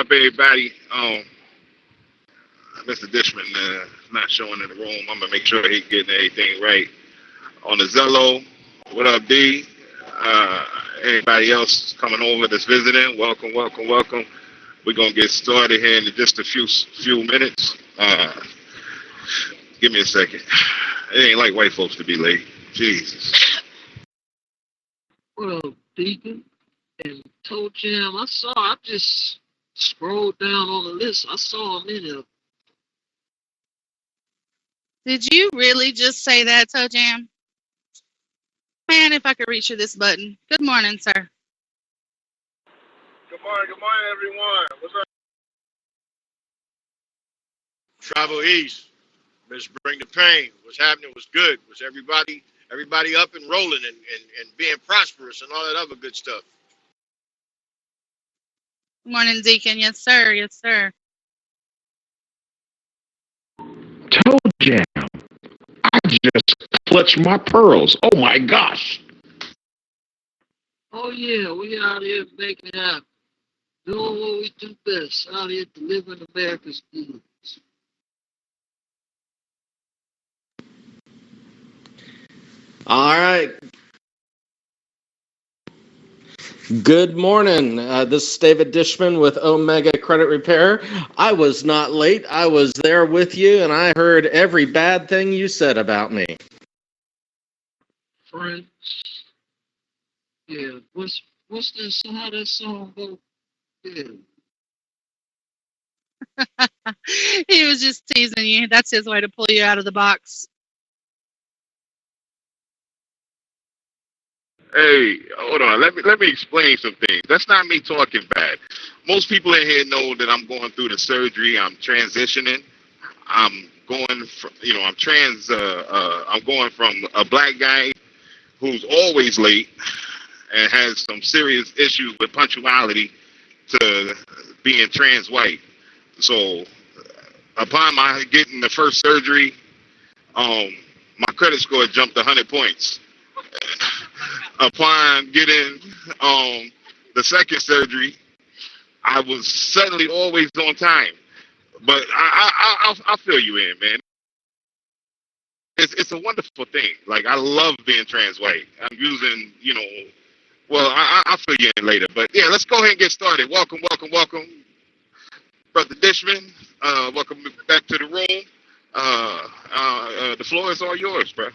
up, everybody? Mr. Dishman is not showing in the room. I'm gonna make sure he's getting everything right on the Zello. What up, D? Anybody else coming over that's visiting? Welcome, welcome, welcome. We're gonna get started here in just a few minutes. Give me a second. It ain't like white folks to be late. Jesus. Well, Deacon and Toe Jam, I just scrolled down on the list. I saw him in there. Did you really just say that, Toe Jam? Man, if I could reach you this button. Good morning, sir. Good morning, everyone. What's up? Travel East, Miss Bring the Pain. What's happening? Was good? Was everybody up and rolling and being prosperous and all that other good stuff? Good morning, Deacon. Yes, sir. Yes, sir. Toe Jam. I just clutched my pearls. Oh my gosh. Oh yeah, we out here making it happen. Doing what we do best. Out here delivering America's goods. All right. Good morning. This is David Dishman with Omega Credit Repair. I was not late. I was there with you, and I heard every bad thing you said about me. Friends. Yeah. What's this? How that song go? Yeah. He was just teasing you. That's his way to pull you out of the box. Hey, hold on. Let me explain some things. That's not me talking bad. Most people in here know that I'm going through the surgery. I'm transitioning. I'm going from, I'm going from a black guy who's always late and has some serious issues with punctuality to being trans white. So, upon my getting the first surgery, my credit score jumped 100 points. Upon getting the second surgery, I was suddenly always on time. But I'll fill you in, man. It's a wonderful thing. Like, I love being trans white. I'm using, I'll fill you in later. But yeah, let's go ahead and get started. Welcome, welcome, welcome, Brother Dishman. Welcome back to the room. The floor is all yours, bro.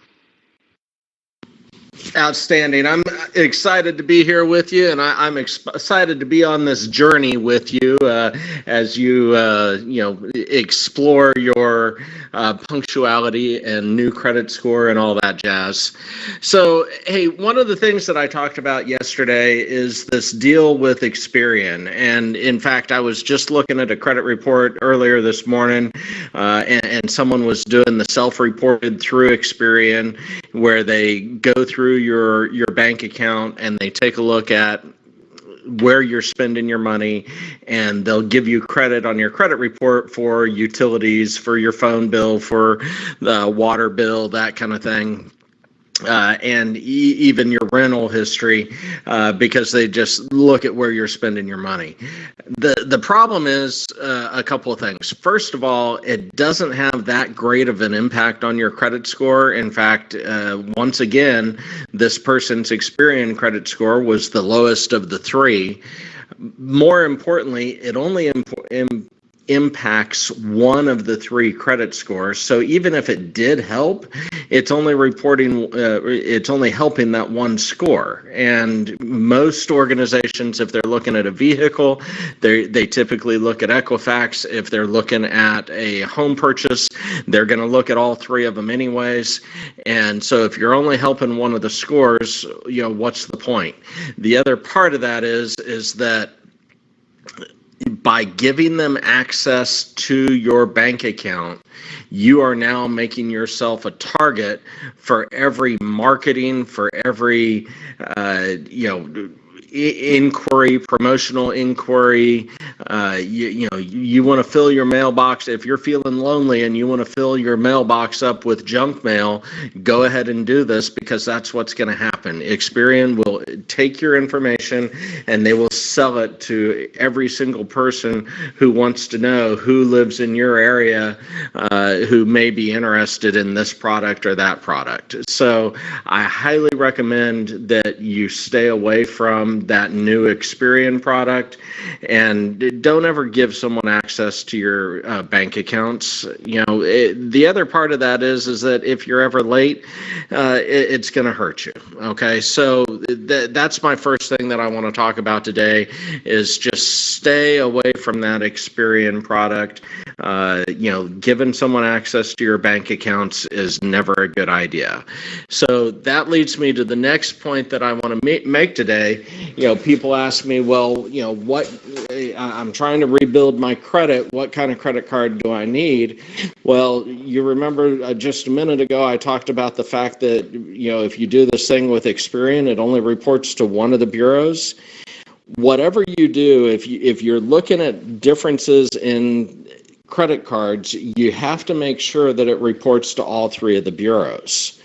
Outstanding. I'm excited to be here with you, and I'm excited to be on this journey with you as you, explore your punctuality and new credit score and all that jazz. So, hey, one of the things that I talked about yesterday is this deal with Experian. And in fact, I was just looking at a credit report earlier this morning, and someone was doing the self-reported through Experian, where they go through your bank account and they take a look at where you're spending your money, and they'll give you credit on your credit report for utilities, for your phone bill, for the water bill, that kind of thing. And even your rental history, because they just look at where you're spending your money. The problem is a couple of things. First of all, it doesn't have that great of an impact on your credit score. In fact, once again, this person's Experian credit score was the lowest of the three. More importantly, it only impacts one of the three credit scores. So even if it did help, it's only helping that one score. And most organizations, if they're looking at a vehicle, they typically look at Equifax. If they're looking at a home purchase, they're going to look at all three of them anyways. And so if you're only helping one of the scores, what's the point? The other part of that is that by giving them access to your bank account, you are now making yourself a target for every marketing, for every, inquiry, promotional inquiry. You want to fill your mailbox. If you're feeling lonely and you want to fill your mailbox up with junk mail, go ahead and do this, because that's what's going to happen. happen. Experian will take your information and they will sell it to every single person who wants to know who lives in your area who may be interested in this product or that product. So I highly recommend that you stay away from that new Experian product, and don't ever give someone access to your bank accounts. The other part of that is that if you're ever late, it's going to hurt you. Okay, so that's my first thing that I want to talk about today, is just stay away from that Experian product. Giving someone access to your bank accounts is never a good idea. So that leads me to the next point that I want to make today. People ask me, well, I'm trying to rebuild my credit. What kind of credit card do I need? Well, you remember just a minute ago, I talked about the fact that, if you do this thing with Experian, it only reports to one of the bureaus. Whatever you do, if you're looking at differences in credit cards, you have to make sure that it reports to all three of the bureaus.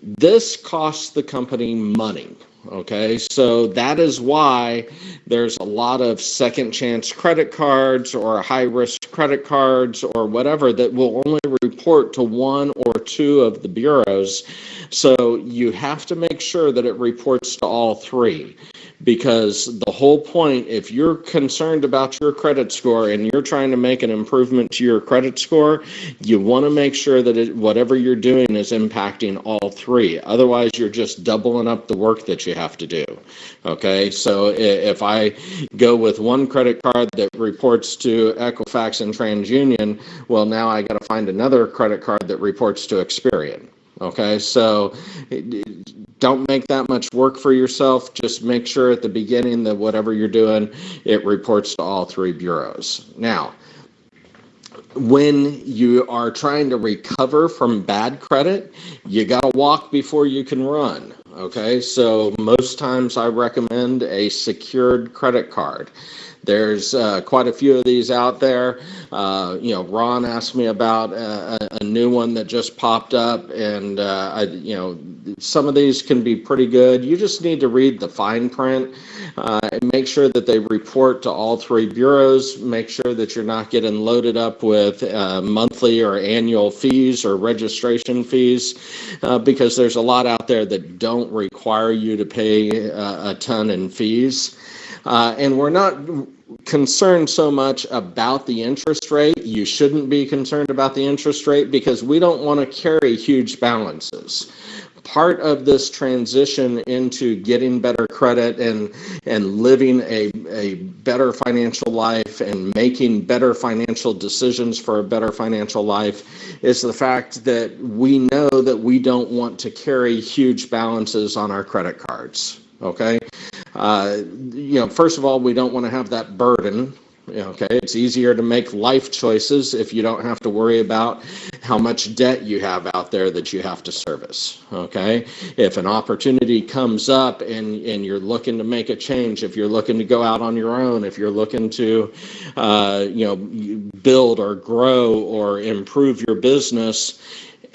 This costs the company money. Okay, so that is why there's a lot of second chance credit cards or high risk credit cards or whatever that will only report to one or two of the bureaus. So you have to make sure that it reports to all three. Because the whole point, if you're concerned about your credit score and you're trying to make an improvement to your credit score, you want to make sure that whatever you're doing is impacting all three. Otherwise, you're just doubling up the work that you have to do. Okay, so if I go with one credit card that reports to Equifax and TransUnion, well, now I got to find another credit card that reports to Experian. Okay, so don't make that much work for yourself. Just make sure at the beginning that whatever you're doing, it reports to all three bureaus. Now, when you are trying to recover from bad credit, you got to walk before you can run. Okay, so most times I recommend a secured credit card. There's quite a few of these out there. Ron asked me about a new one that just popped up, and some of these can be pretty good. You just need to read the fine print and make sure that they report to all three bureaus. Make sure that you're not getting loaded up with monthly or annual fees or registration fees, because there's a lot out there that don't require you to pay a ton in fees. And we're not concerned so much about the interest rate. You shouldn't be concerned about the interest rate because we don't want to carry huge balances. Part of this transition into getting better credit and living a better financial life and making better financial decisions for a better financial life is the fact that we know that we don't want to carry huge balances on our credit cards. Okay. First of all, we don't want to have that burden. Okay, it's easier to make life choices if you don't have to worry about how much debt you have out there that you have to service. Okay, if an opportunity comes up and you're looking to make a change, if you're looking to go out on your own, if you're looking to build or grow or improve your business,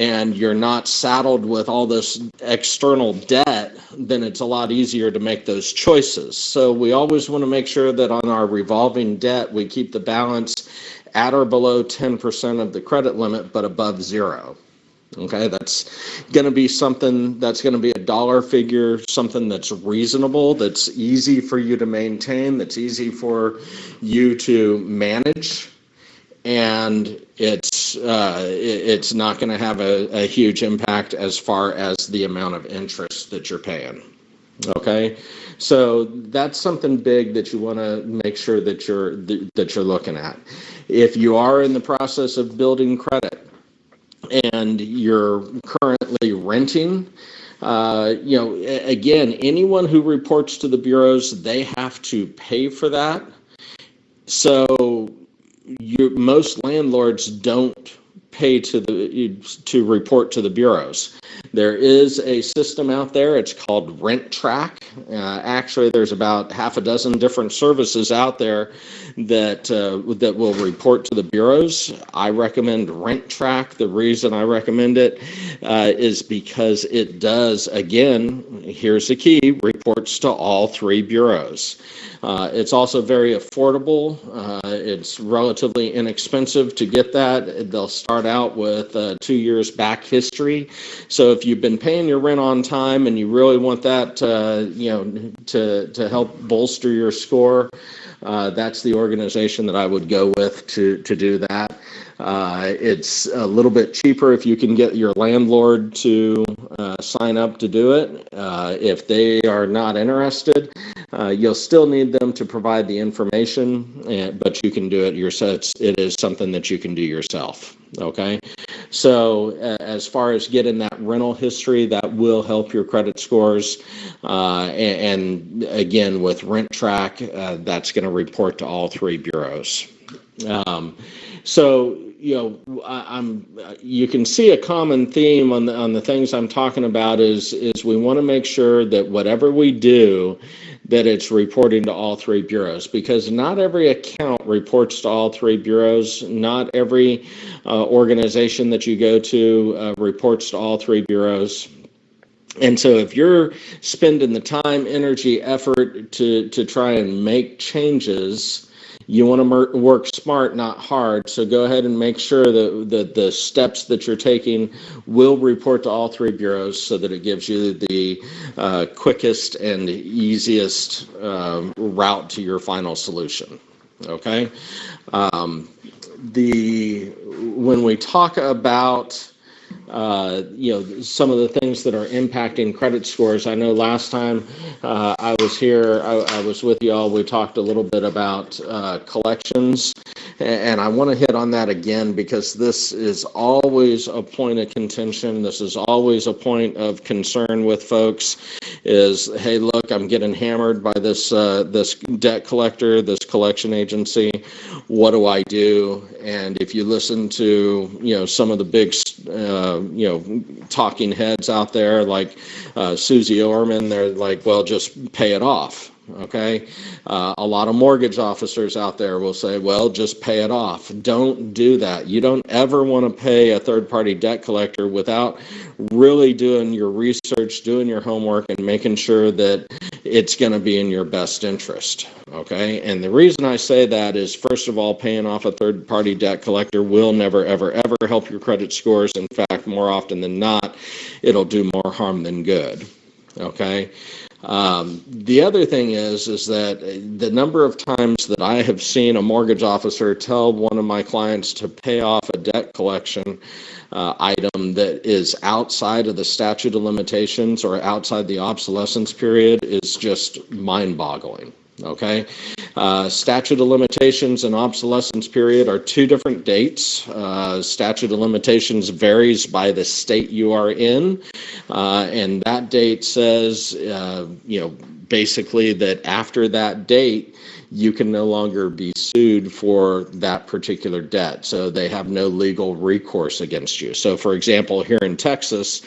and you're not saddled with all this external debt, then it's a lot easier to make those choices. So we always want to make sure that on our revolving debt, we keep the balance at or below 10% of the credit limit, but above zero. Okay, that's going to be something that's going to be a dollar figure, something that's reasonable, that's easy for you to maintain, that's easy for you to manage. And it's not going to have a huge impact as far as the amount of interest that you're paying. Okay, so that's something big that you want to make sure that you're looking at. If you are in the process of building credit and you're currently renting, again, anyone who reports to the bureaus, they have to pay for that. So most landlords don't pay to report to the bureaus. There is a system out there. It's called Rent Track. Actually, there's about half a dozen different services out there that will report to the bureaus. I recommend Rent Track. The reason I recommend it is because it does, again, here's the key, reports to all three bureaus. It's also very affordable. It's relatively inexpensive to get that. They'll start out with 2 years back history. So if you've been paying your rent on time and you really want that, to help bolster your score, that's the organization that I would go with to do that. It's a little bit cheaper if you can get your landlord to sign up to do it. If they are not interested, you'll still need them to provide the information, but you can do it yourself. It is something that you can do yourself. Okay, so as far as getting that rental history, that will help your credit scores. And again, with Rent Track, that's going to report to all three bureaus. So you can see a common theme on the things I'm talking about is we want to make sure that whatever we do, that it's reporting to all three bureaus, because not every account reports to all three bureaus. Not every organization that you go to reports to all three bureaus. And so if you're spending the time, energy, effort to try and make changes, you want to work smart, not hard. So go ahead and make sure that the steps that you're taking will report to all three bureaus so that it gives you the quickest and easiest route to your final solution. Okay? When we talk about some of the things that are impacting credit scores. I know last time I was here, I was with you all, we talked a little bit about collections, and I want to hit on that again because this is always a point of contention. This is always a point of concern with folks is, hey, look, I'm getting hammered by this debt collector, this collection agency. What do I do? And if you listen to, some of the big talking heads out there like Susie Orman, they're like, well, just pay it off. Okay. A lot of mortgage officers out there will say, well, just pay it off. Don't do that. You don't ever want to pay a third-party debt collector without really doing your research, doing your homework, and making sure that it's going to be in your best interest. Okay. And the reason I say that is, first of all, paying off a third-party debt collector will never, ever, ever help your credit scores. In fact, more often than not, it'll do more harm than good. Okay. The other thing is that the number of times that I have seen a mortgage officer tell one of my clients to pay off a debt collection item that is outside of the statute of limitations or outside the obsolescence period is just mind-boggling. Okay, statute of limitations and obsolescence period are two different dates. Statute of limitations varies by the state you are in, and that date says, basically that after that date, you can no longer be sued for that particular debt. So they have no legal recourse against you. So, for example, here in Texas,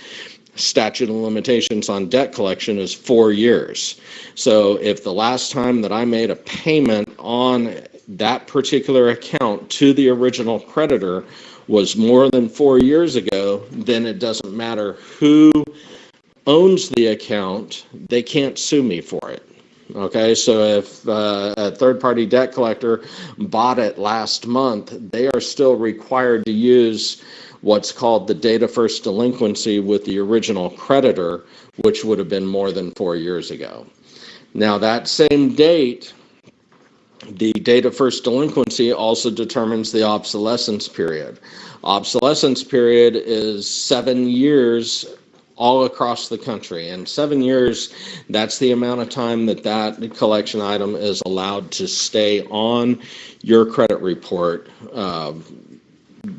statute of limitations on debt collection is 4 years. So if the last time that I made a payment on that particular account to the original creditor was more than 4 years ago, then it doesn't matter who owns the account, they can't sue me for it. Okay, so if a third-party debt collector bought it last month, they are still required to use what's called the date of first delinquency with the original creditor, which would have been more than 4 years ago. Now, that same date, the date of first delinquency also determines the obsolescence period. Obsolescence period is 7 years all across the country. And 7 years, that's the amount of time that collection item is allowed to stay on your credit report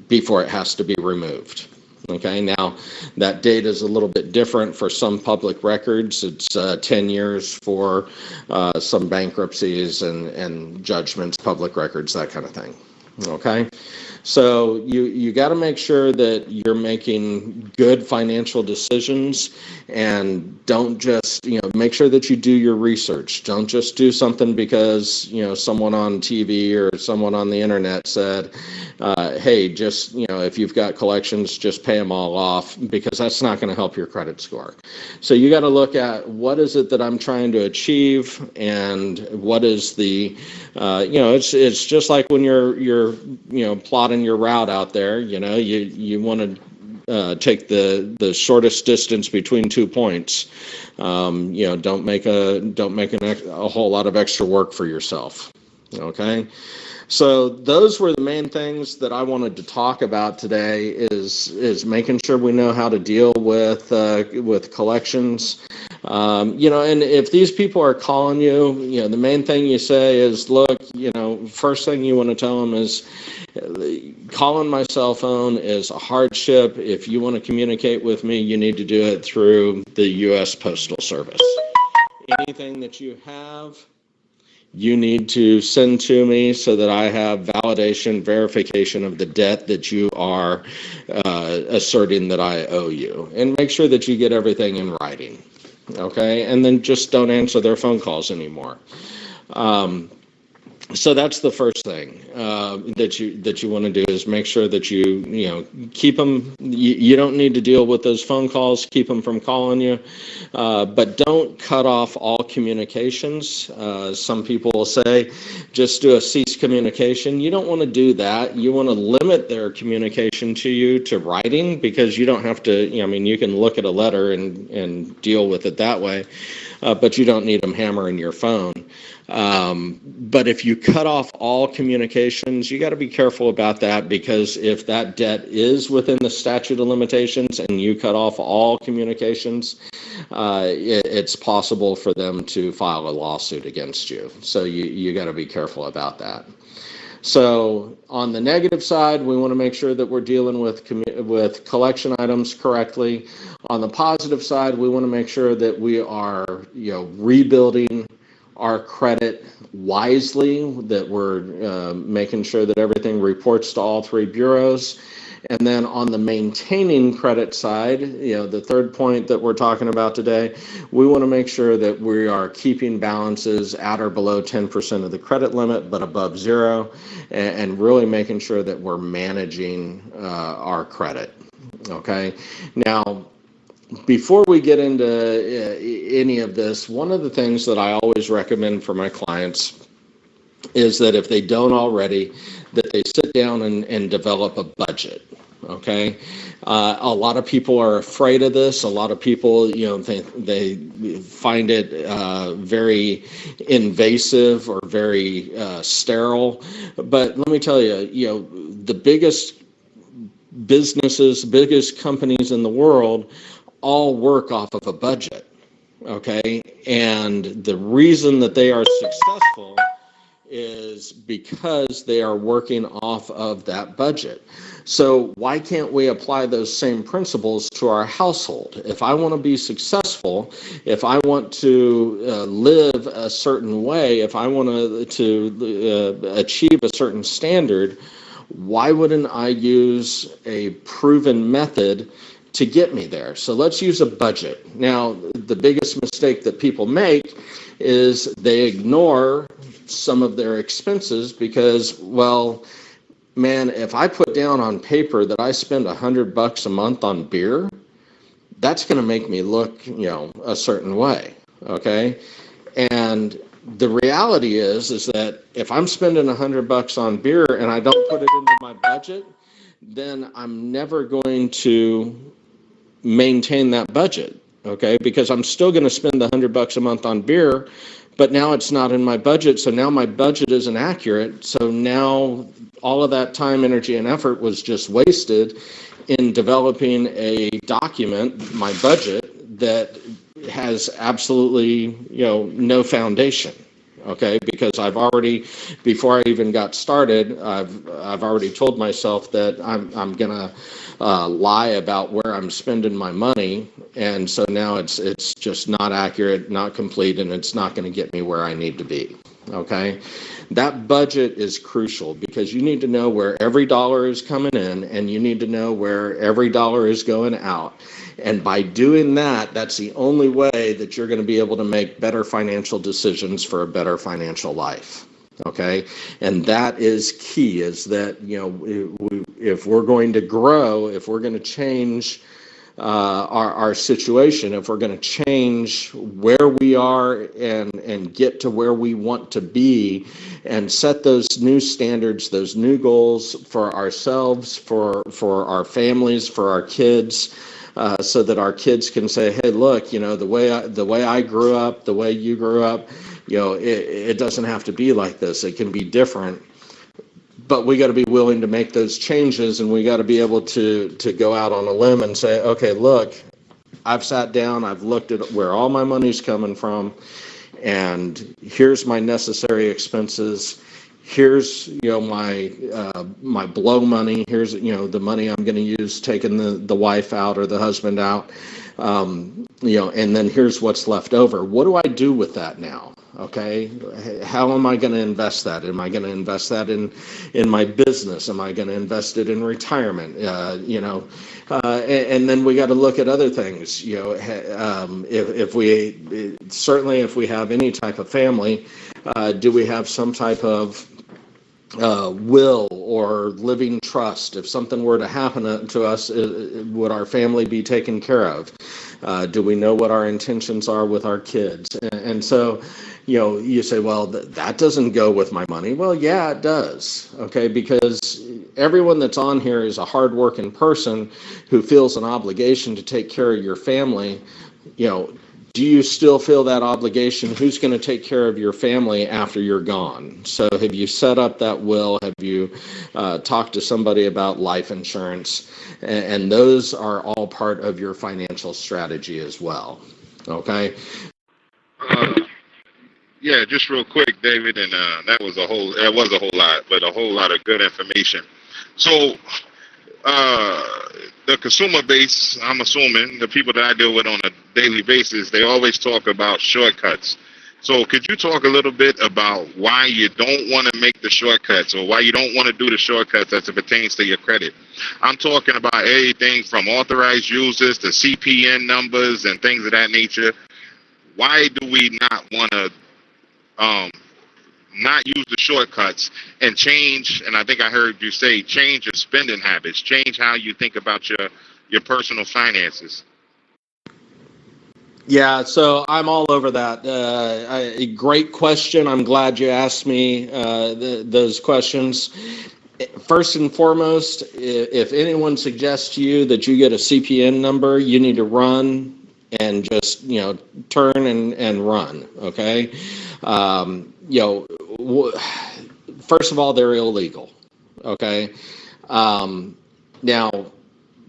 before it has to be removed. Okay, now that date is a little bit different for some public records. It's 10 years for some bankruptcies and judgments, public records, that kind of thing. Okay, So you got to make sure that you're making good financial decisions, and don't just, make sure that you do your research. Don't just do something because, someone on TV or someone on the internet said, hey, just, if you've got collections, just pay them all off, because that's not going to help your credit score. So you got to look at, what is it that I'm trying to achieve, and what is the, it's just like when you're plotting your route out there. You want to take the shortest distance between 2 points. Don't make a whole lot of extra work for yourself. Okay. So those were the main things that I wanted to talk about today, is making sure we know how to deal with collections. And if these people are calling you, the main thing you say is, look, first thing you want to tell them is, calling my cell phone is a hardship. If you want to communicate with me, you need to do it through the U.S. Postal Service. Anything that you have, you need to send to me so that I have verification of the debt that you are asserting that I owe you. And make sure that you get everything in writing. Okay? And then just don't answer their phone calls anymore. So that's the first thing that you want to do, is make sure that you keep them. You don't need to deal with those phone calls. Keep them from calling you, but don't cut off all communications. Some people will say, just do a cease communication. You don't want to do that. You want to limit their communication to you to writing, because you don't have to. You can look at a letter and deal with it that way, but you don't need them hammering your phone. But if you cut off all communications, you got to be careful about that, because if that debt is within the statute of limitations and you cut off all communications, it's possible for them to file a lawsuit against you. So you got to be careful about that. So on the negative side, we want to make sure that we're dealing with collection items correctly. On the positive side, we want to make sure that we are, rebuilding our credit wisely, that we're making sure that everything reports to all three bureaus. And then on the maintaining credit side, the third point that we're talking about today, we want to make sure that we are keeping balances at or below 10% of the credit limit, but above zero, and really making sure that we're managing our credit. Okay. Now, before we get into any of this, one of the things that I always recommend for my clients is that if they don't already, that they sit down and develop a budget. Okay, a lot of people are afraid of this. A lot of people, they find it very invasive or very sterile. But let me tell you, the biggest businesses, biggest companies in the world all work off of a budget. Okay, and the reason that they are successful is because they are working off of that budget. So why can't we apply those same principles to our household? If I want to be successful, if I want to live a certain way, if I want to achieve a certain standard, why wouldn't I use a proven method to get me there? So let's use a budget. Now, the biggest mistake that people make is they ignore some of their expenses because, well, man, if I put down on paper that I spend $100 a month on beer, that's going to make me look, a certain way. Okay. And the reality is that if I'm spending $100 on beer and I don't put it into my budget, then I'm never going to maintain that budget. Okay. Because I'm still going to spend the $100 a month on beer, but now it's not in my budget. So now my budget isn't accurate. So now all of that time, energy, and effort was just wasted in developing a document, my budget, that has absolutely, no foundation. Okay, because I've already, before I even got started, I've already told myself that I'm gonna lie about where I'm spending my money, and so now it's just not accurate, not complete, and it's not going to get me where I need to be. Okay. That budget is crucial because you need to know where every dollar is coming in and you need to know where every dollar is going out. And by doing that, that's the only way that you're going to be able to make better financial decisions for a better financial life. Okay. And that is key, is that, if we're going to grow, if we're going to change our situation, if we're going to change where we are and get to where we want to be and set those new standards, those new goals for ourselves, for our families, for our kids, so that our kids can say, hey, look, the way I grew up, the way you grew up, it doesn't have to be like this. It can be different. But we got to be willing to make those changes, and we got to be able to go out on a limb and say, okay, look, I've sat down, I've looked at where all my money's coming from, and here's my necessary expenses. Here's my blow money. Here's the money I'm going to use taking the wife out or the husband out. And then here's what's left over. What do I do with that now? Okay, how am I going to invest that? Am I going to invest that in my business? Am I going to invest it in retirement? And then we got to look at other things. If we have any type of family, do we have some type of will or living trust? If something were to happen to us, would our family be taken care of? Do we know what our intentions are with our kids? And so, you say, well, that doesn't go with my money. Well, yeah, it does. Okay, because everyone that's on here is a hardworking person who feels an obligation to take care of your family. Do you still feel that obligation? Who's going to take care of your family after you're gone? So have you set up that will? Have you talked to somebody about life insurance? And those are all part of your financial strategy as well. Okay? Yeah, just real quick, David, and that was a whole lot, but a whole lot of good information. So the consumer base, I'm assuming the people that I deal with on a daily basis, they always talk about shortcuts. So could you talk a little bit about why you don't want to make the shortcuts, or why you don't want to do the shortcuts as it pertains to your credit? I'm talking about everything from authorized users to CPN numbers and things of that nature. Why do we not want to not use the shortcuts and change? And I think I heard you say change your spending habits, change how you think about your personal finances. Yeah, so I'm all over that. A great question. I'm glad you asked me those questions. First and foremost, if anyone suggests to you that you get a CPN number, you need to run and just turn and run. Okay. First of all, they're illegal. Okay. Now,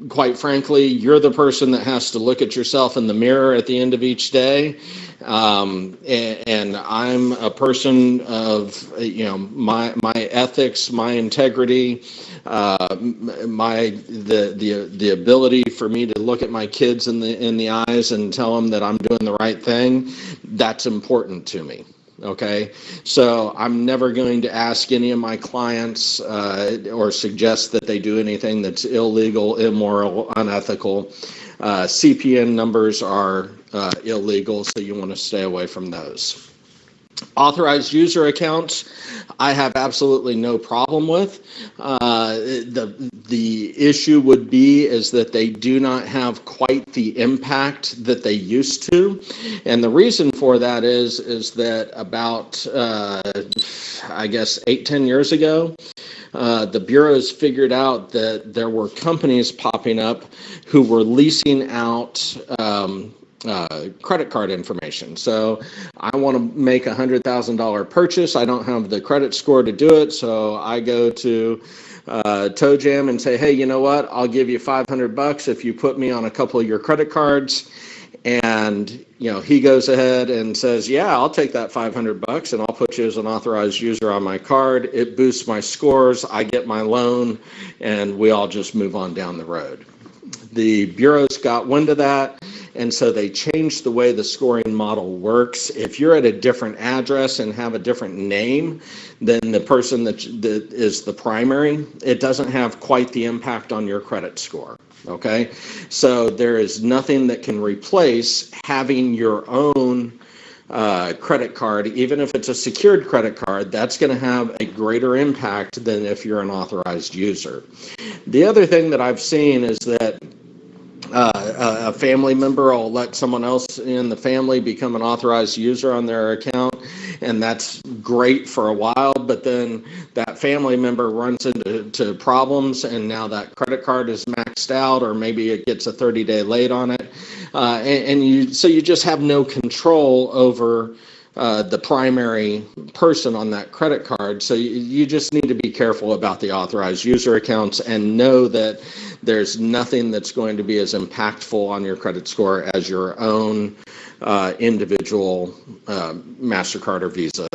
quite frankly, you're the person that has to look at yourself in the mirror at the end of each day. And I'm a person of, my ethics, my integrity, the ability for me to look at my kids in the eyes and tell them that I'm doing the right thing. That's important to me. Okay, so I'm never going to ask any of my clients or suggest that they do anything that's illegal, immoral, unethical. CPN numbers are illegal, so you want to stay away from those. Authorized user accounts, I have absolutely no problem with. The issue would be is that they do not have quite the impact that they used to, and the reason for that is that about I guess 8-10 years ago, the bureaus figured out that there were companies popping up who were leasing out credit card information. So I want to make $100,000 purchase. I don't have the credit score to do it. So I go to Toe Jam and say, hey, you know what? I'll give you $500 if you put me on a couple of your credit cards. And, he goes ahead and says, yeah, I'll take that $500 and I'll put you as an authorized user on my card. It boosts my scores. I get my loan and we all just move on down the road. The bureaus got wind of that and so they changed the way the scoring model works. If you're at a different address and have a different name than the person that is the primary, it doesn't have quite the impact on your credit score. Okay, so there is nothing that can replace having your own credit card. Even if it's a secured credit card, that's going to have a greater impact than if you're an authorized user. The other thing that I've seen is that a family member will let someone else in the family become an authorized user on their account, and that's great for a while, but then that family member runs into problems, and now that credit card is maxed out, or maybe it gets a 30-day late on it, and you just have no control over the primary person on that credit card. So you just need to be careful about the authorized user accounts and know that there's nothing that's going to be as impactful on your credit score as your own individual MasterCard or Visa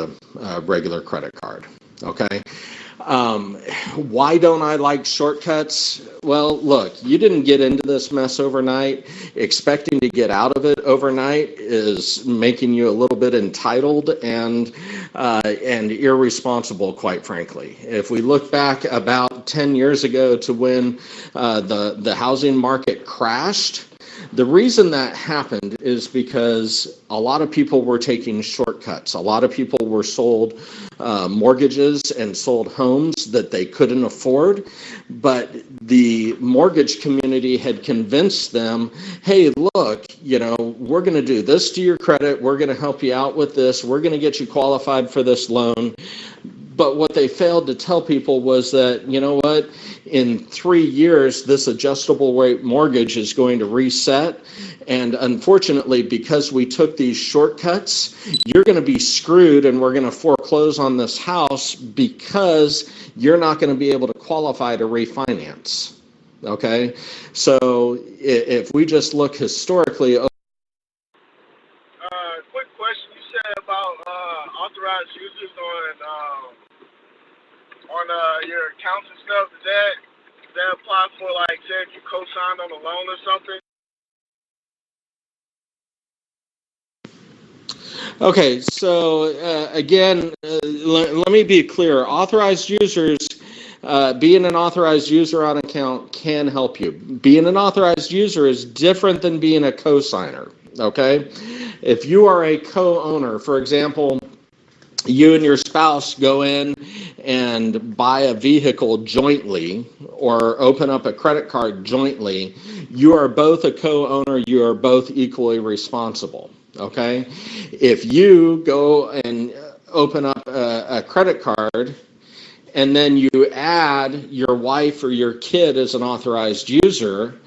regular credit card. Okay. Why don't I like shortcuts? Well, look, you didn't get into this mess overnight. Expecting to get out of it overnight is making you a little bit entitled and irresponsible, quite frankly. If we look back about 10 years ago to when the housing market crashed, the reason that happened is because a lot of people were taking shortcuts. A lot of people were sold mortgages and sold homes that they couldn't afford, but the mortgage community had convinced them, hey, look, we're going to do this to your credit. We're going to help you out with this. We're going to get you qualified for this loan. But what they failed to tell people was that, in 3 years, this adjustable rate mortgage is going to reset. And unfortunately, because we took these shortcuts, you're going to be screwed, and we're going to foreclose on this house because you're not going to be able to qualify to refinance. Okay? So if we just look historically. Quick question. You said about authorized users on your accounts and stuff. Does that apply for, like, say if you co-signed on a loan or something? Okay, so again, let me be clear. Authorized users, being an authorized user on account can help you. Being an authorized user is different than being a co-signer, okay? If you are a co-owner, for example, you and your spouse go in and buy a vehicle jointly or open up a credit card jointly, you are both a co-owner, you are both equally responsible, okay? If you go and open up a credit card and then you add your wife or your kid as an authorized user,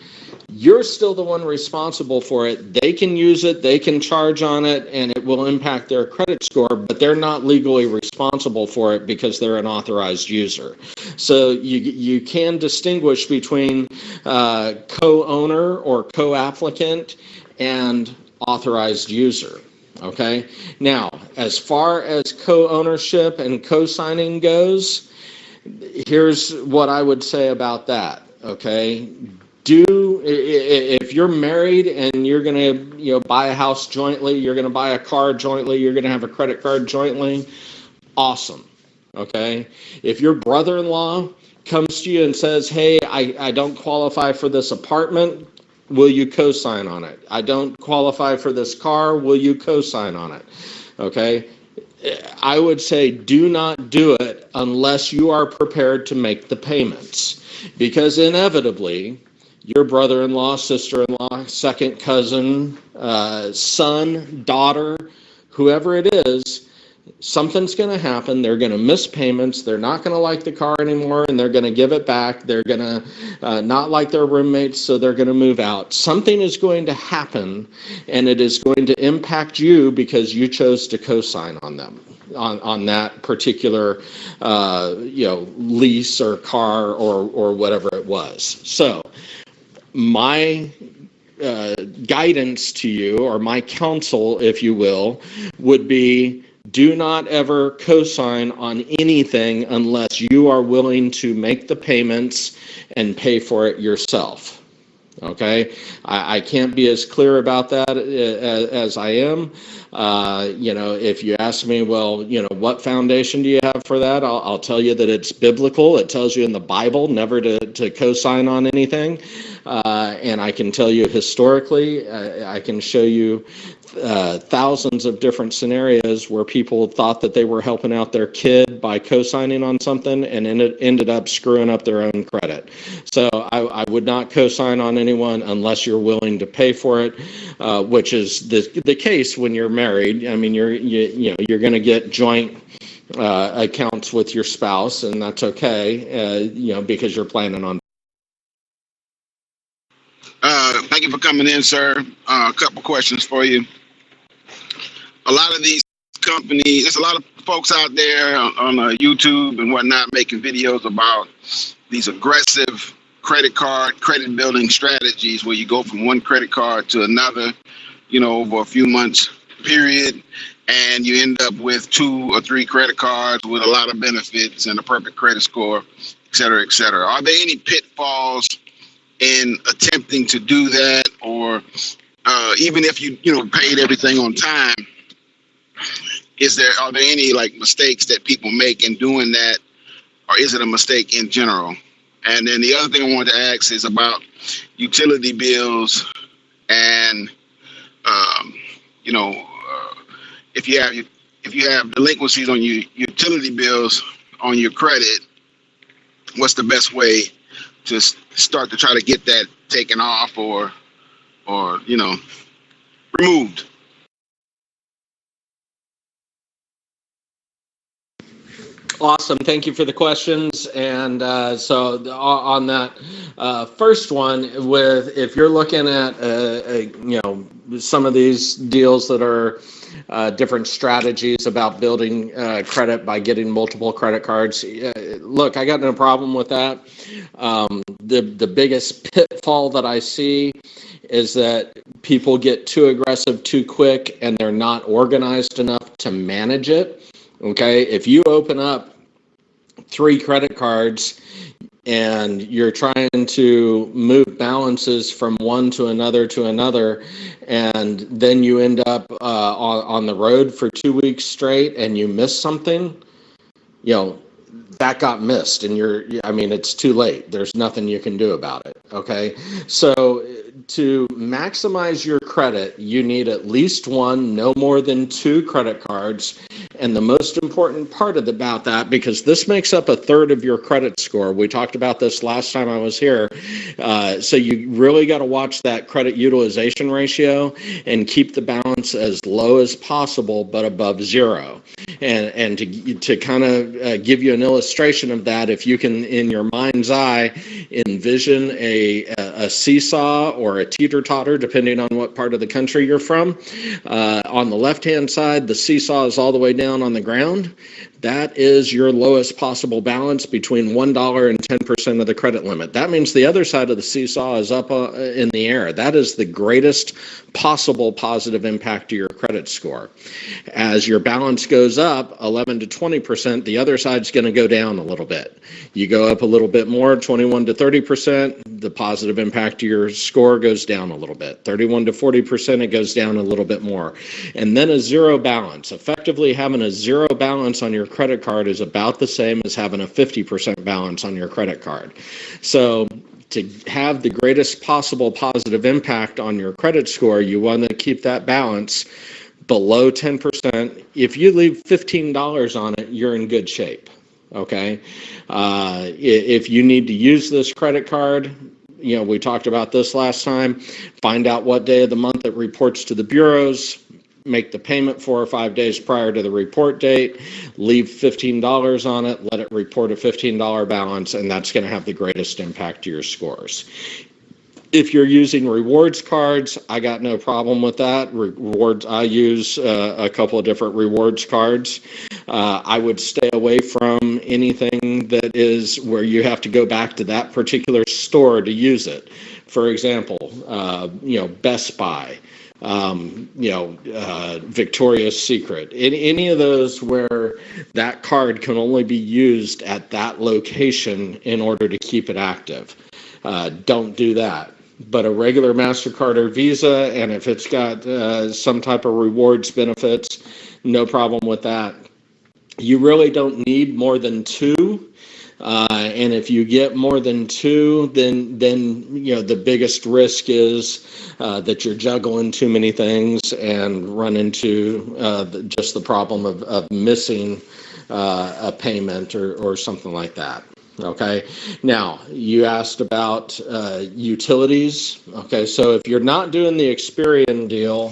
you're still the one responsible for it. They can use it, they can charge on it, and it will impact their credit score, but they're not legally responsible for it because they're an authorized user. So you can distinguish between co-owner or co-applicant and authorized user. Okay? Now, as far as co-ownership and co-signing goes, here's what I would say about that. Okay? If you're married and you're going to buy a house jointly, you're going to buy a car jointly, you're going to have a credit card jointly, awesome. Okay? If your brother-in-law comes to you and says, hey, I don't qualify for this apartment, will you co-sign on it? I don't qualify for this car, will you co-sign on it? Okay? I would say do not do it unless you are prepared to make the payments, because inevitably your brother-in-law, sister-in-law, second cousin, son, daughter, whoever it is, something's going to happen. They're going to miss payments. They're not going to like the car anymore, and they're going to give it back. They're going to not like their roommates, so they're going to move out. Something is going to happen, and it is going to impact you because you chose to co-sign on them, on that particular lease or car or whatever it was. So my guidance to you, or my counsel, if you will, would be do not ever co-sign on anything unless you are willing to make the payments and pay for it yourself. Okay, I can't be as clear about that as I am. If you ask me, well, what foundation do you have for that? I'll tell you that it's biblical. It tells you in the Bible never to co-sign on anything. And I can tell you historically, I can show you thousands of different scenarios where people thought that they were helping out their kid by co-signing on something and ended up screwing up their own credit. So I would not co-sign on anyone unless you're willing to pay for it, which is the case when you're married. I mean, you're going to get joint accounts with your spouse, and that's okay, because you're planning on. Thank you for coming in, sir. A couple questions for you. A lot of these companies, there's a lot of folks out there on YouTube and whatnot making videos about these aggressive credit building strategies where you go from one credit card to another, over a few months period, and you end up with 2 or 3 credit cards with a lot of benefits and a perfect credit score, et cetera, et cetera. Are there any pitfalls in attempting to do that, or even if you paid everything on time, are there any mistakes that people make in doing that, or is it a mistake in general? And then the other thing I wanted to ask is about utility bills, and if you have delinquencies on your utility bills on your credit, what's the best way to start to try to get that taken off or removed? Awesome. Thank you for the questions. And so on that first one, if you're looking at some of these deals that are different strategies about building credit by getting multiple credit cards, look, I got no problem with that. The biggest pitfall that I see is that people get too aggressive too quick, and they're not organized enough to manage it. Okay, if you open up 3 credit cards and you're trying to move balances from one to another, and then you end up on the road for 2 weeks straight and you miss something, that got missed, and it's too late. There's nothing you can do about it. Okay, so to maximize your credit, you need at least 1, no more than 2 credit cards. And the most important part about that, because this makes up 1/3 of your credit score. We talked about this last time I was here. So you really got to watch that credit utilization ratio and keep the balance as low as possible, but above 0. And to kind of give you an illustration of that, if you can, in your mind's eye, envision a seesaw or a teeter-totter, depending on what part of the country you're from. On the left-hand side, the seesaw is all the way down on the ground. That is your lowest possible balance between $1 and 10% of the credit limit. That means the other side of the seesaw is up in the air. That is the greatest possible positive impact to your credit score. As your balance goes up 11 to 20%, the other side's going to go down a little bit. You go up a little bit more, 21 to 30%, the positive impact to your score goes down a little bit. 31 to 40%, it goes down a little bit more. And then a 0 balance. Effectively having a 0 balance on your credit card is about the same as having a 50% balance on your credit card. So to have the greatest possible positive impact on your credit score, you want to keep that balance below 10%. If you leave $15 on it, you're in good shape. Okay. If you need to use this credit card, we talked about this last time, find out what day of the month it reports to the bureaus, make the payment 4 or 5 days prior to the report date, leave $15 on it, let it report a $15 balance, and that's going to have the greatest impact to your scores. If you're using rewards cards, I got no problem with that. Rewards, I use a couple of different rewards cards. I would stay away from anything that is where you have to go back to that particular store to use it. For example, Best Buy, Victoria's Secret, any of those where that card can only be used at that location in order to keep it active. Don't do that. But a regular MasterCard or Visa, and if it's got some type of rewards benefits, no problem with that. You really don't need more than two. And if you get more than two, then the biggest risk is that you're juggling too many things and run into just the problem of missing a payment or something like that. Okay. Now, you asked about utilities. Okay, so if you're not doing the Experian deal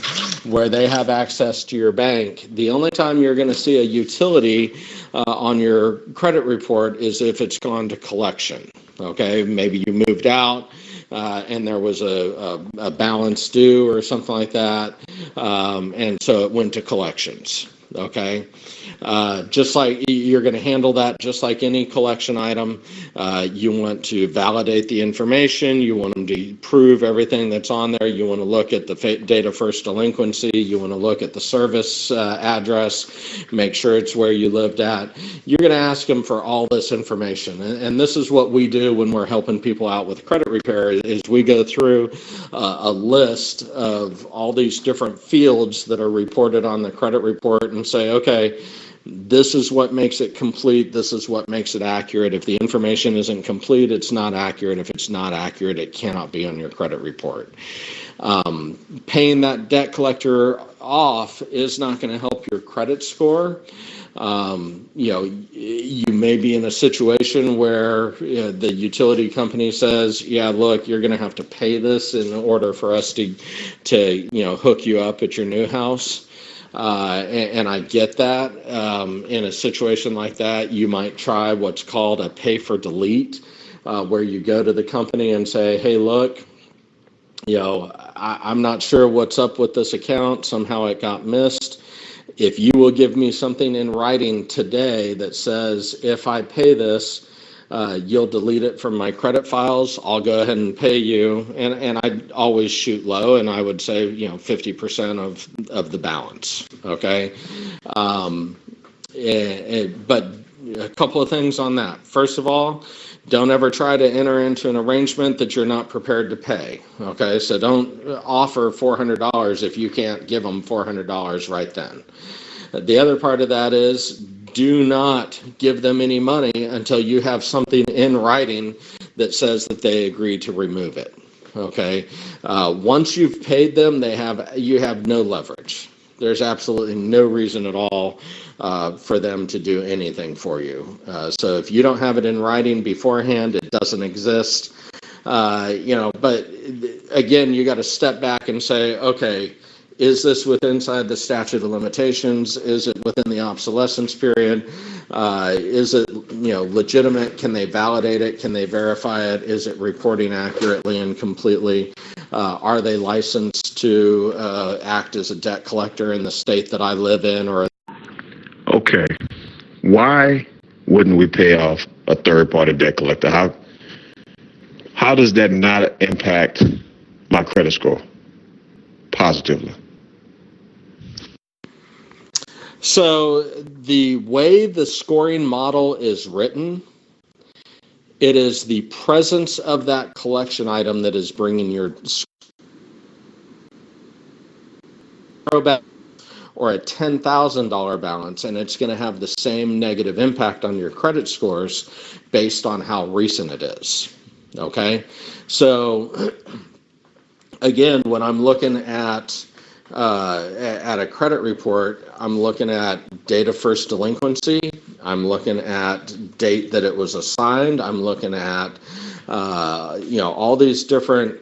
where they have access to your bank, the only time you're going to see a utility on your credit report is if it's gone to collection. Okay, maybe you moved out and there was a balance due or something like that, and so it went to collections. Okay. Just like you're going to handle that just like any collection item. You want to validate the information. You want them to prove everything that's on there. You want to look at the date of first delinquency. You want to look at the service address, make sure it's where you lived at. You're going to ask them for all this information. And this is what we do when we're helping people out with credit repair is we go through a list of all these different fields that are reported on the credit report and say, okay, this is what makes it complete. This is what makes it accurate. If the information isn't complete, it's not accurate. If it's not accurate, it cannot be on your credit report. Paying that debt collector off is not going to help your credit score. You may be in a situation where the utility company says, yeah, look, you're going to have to pay this in order for us to hook you up at your new house. And I get that. In a situation like that, you might try what's called a pay for delete, where you go to the company and say, hey, look, I'm not sure what's up with this account. Somehow it got missed. If you will give me something in writing today that says, if I pay this, you'll delete it from my credit files, I'll go ahead and pay you. And I'd always shoot low, and I would say, 50% of the balance. Okay. But a couple of things on that. First of all, don't ever try to enter into an arrangement that you're not prepared to pay. Okay. So don't offer $400 if you can't give them $400 right then. The other part of that is, do not give them any money until you have something in writing that says that they agree to remove it. Okay. Once you've paid them, you have no leverage. There's absolutely no reason at all for them to do anything for you. So if you don't have it in writing beforehand, it doesn't exist. But again, you got to step back and say, okay, is this inside the statute of limitations? Is it within the obsolescence period? Is it legitimate? Can they validate it? Can they verify it? Is it reporting accurately and completely? Are they licensed to act as a debt collector in the state that I live in? Okay. Why wouldn't we pay off a third-party debt collector? How does that not impact my credit score positively? So the way the scoring model is written, it is the presence of that collection item that is bringing your score back, or a $10,000 balance, and it's going to have the same negative impact on your credit scores based on how recent it is. Okay, so again, when I'm looking at a credit report, I'm looking at date of first delinquency. I'm looking at date that it was assigned. I'm looking at, all these different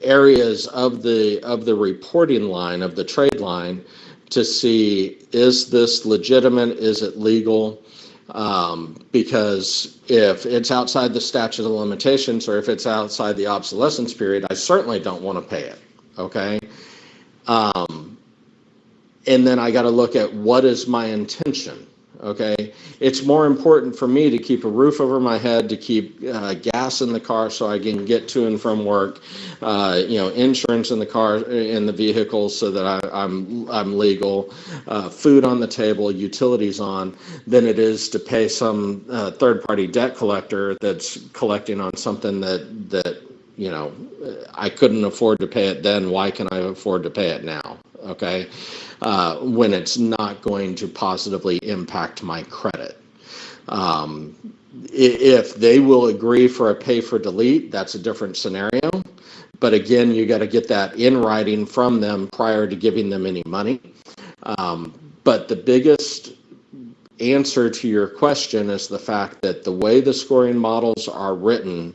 areas of the reporting line, of the trade line, to see, is this legitimate? Is it legal? Because if it's outside the statute of limitations, or if it's outside the obsolescence period, I certainly don't want to pay it. Okay. And then I got to look at, what is my intention? Okay. It's more important for me to keep a roof over my head, to keep gas in the car so I can get to and from work, insurance in the car, in the vehicle, so that I'm legal, food on the table, utilities on, than it is to pay some third-party debt collector that's collecting on something that I couldn't afford to pay it then. Why can I afford to pay it now? Okay. When it's not going to positively impact my credit. If they will agree for a pay for delete, that's a different scenario. But again, you got to get that in writing from them prior to giving them any money. But the biggest answer to your question is the fact that the way the scoring models are written,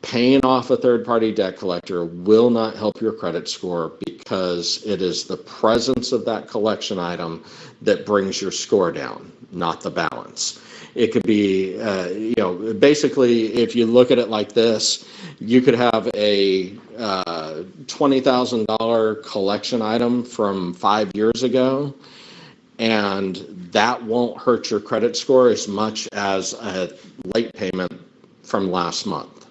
paying off a third-party debt collector will not help your credit score because it is the presence of that collection item that brings your score down, not the balance. It could be, basically, if you look at it like this, you could have a $20,000 collection item from 5 years ago, and that won't hurt your credit score as much as a late payment from last month.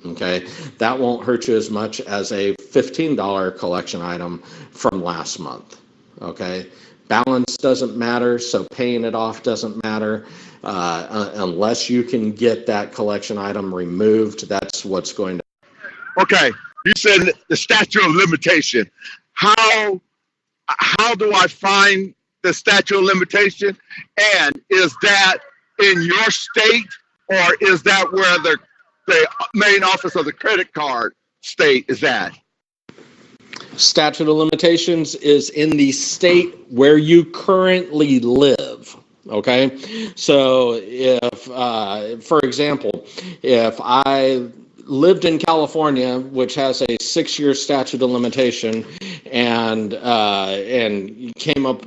Okay, that won't hurt you as much as a $15 collection item from last month. Okay, balance doesn't matter, so paying it off doesn't matter unless you can get that collection item removed. That's what's going to. Okay, you said the statute of limitation. How do I find the statute of limitation? And is that in your state, or is that where the main office of the credit card state is at? Statute of limitations is in the state where you currently live. Okay, so if, for example, if I lived in California, which has a 6-year statute of limitation, and came up,